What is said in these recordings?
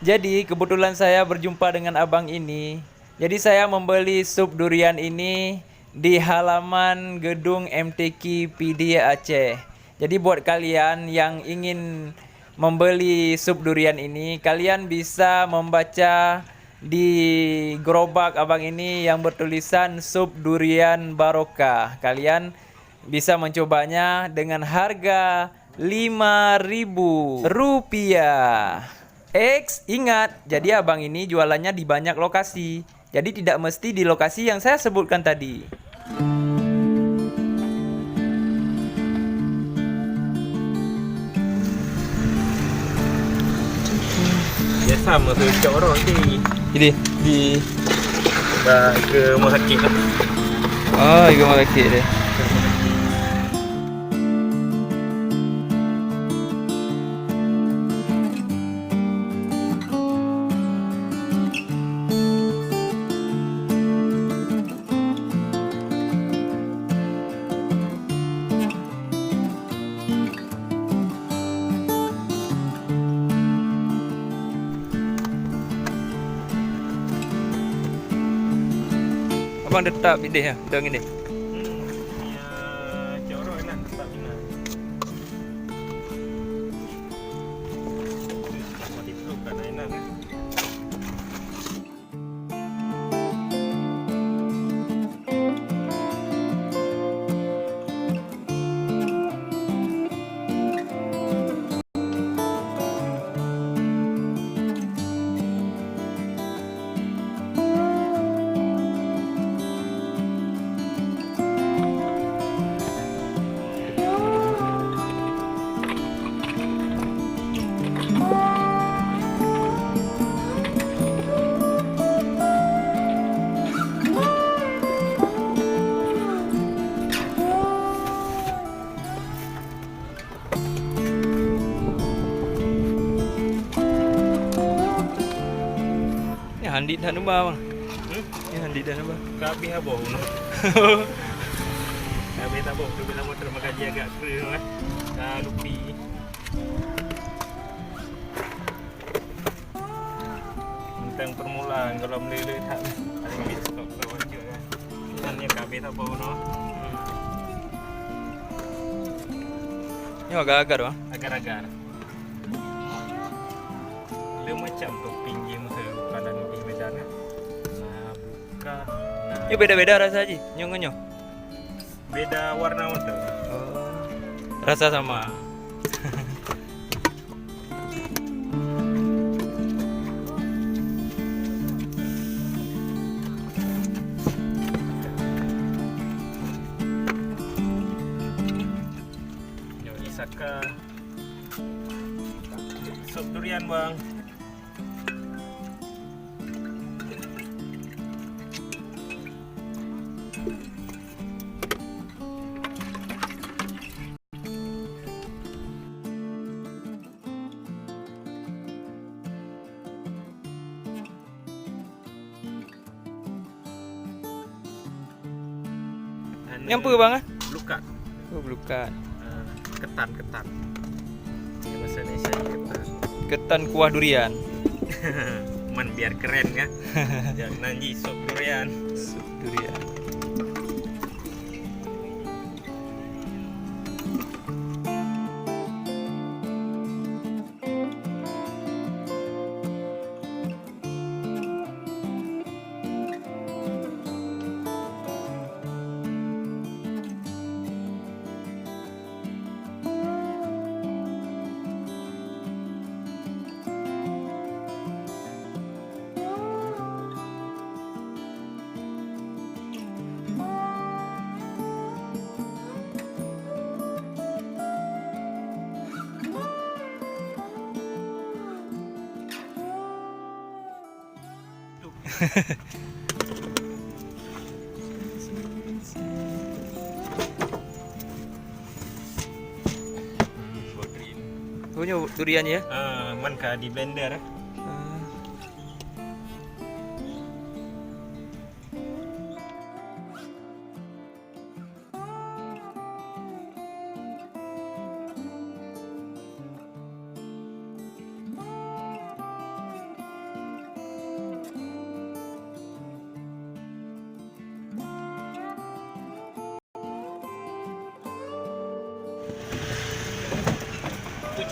Jadi kebetulan saya berjumpa dengan abang ini. Jadi saya membeli sup durian ini di halaman gedung MTQ PD Aceh. Jadi buat kalian yang ingin membeli sup durian ini, kalian bisa membaca di gerobak abang ini yang bertulisan sup durian barokah. Kalian bisa mencobanya dengan harga Rp5.000. Ingat, jadi abang ini jualannya di banyak lokasi. Jadi tidak mesti di lokasi yang saya sebutkan tadi. Ya sama sejak orang ni. Jadi di Dah ke rumah sakit lah. ikan malakit dia. Abang tetap pilih ya, dengan ini. Ya, cak orang nak tak minat. Sama diperlukan enak kan. Ini handit dah nubah bang. Ini handit dah nubah. Kabeh abah no. Kabeh tak abah, tu bila motor makaji agak kering lah. Dah lupi. Tentang permulaan kalau meleleh tak paling bisa tak bawa je kan. Sebenarnya kabeh tak abah no. Ini agak-agak bang. Agar-agar. Dia macam tu pinggir muka kanan di medan kan. Nah, buka. Nah, Ini beda-beda rasa aja, nyong-nyong. beda warna motor. Rasa sama. Yuk, Isaka. Sup durian bang. Ini apa bang ah? Lukat. Oh, belukat. Ketan. Ini bahasa Indonesia ketan. Ketan kuah durian. Man biar keren kan. Jangan nanji sup durian. Sup durian. Punya durian ya? Man ka di blender.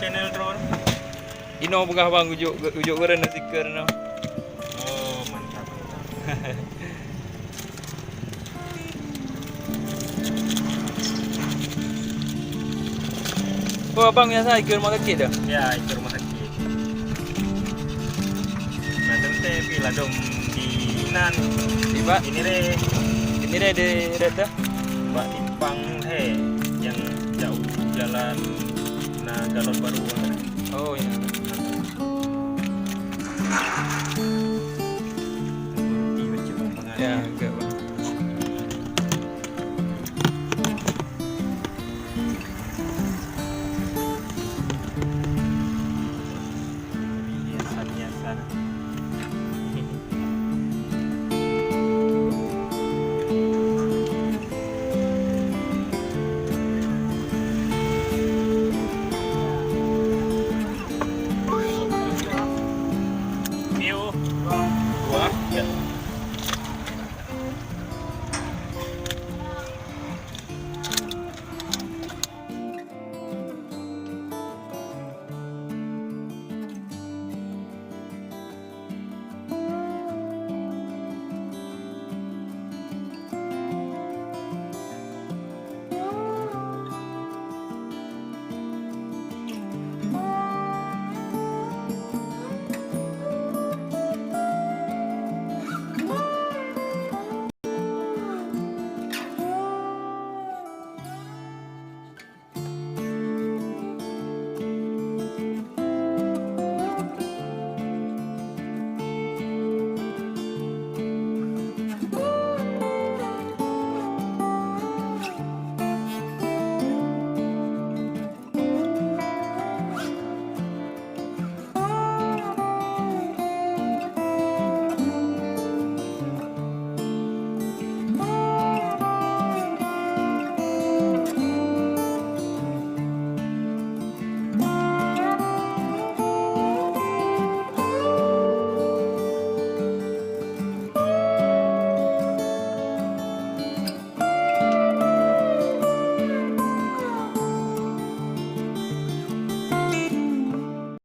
channel drone. Ino pegah bang ujuk keren stiker no. Oh, mantap. Oh abang biasa ikut rumah sakit dah. Ya, itu rumah sakit. Nah, tentu pila dom di nan. Tiba Ini re, ini dia ada dah. Mbak Timpang he yang jauh jalan nah galon baru kan. Oh ya. Ya, enggak bang. Hiasan-hiasan.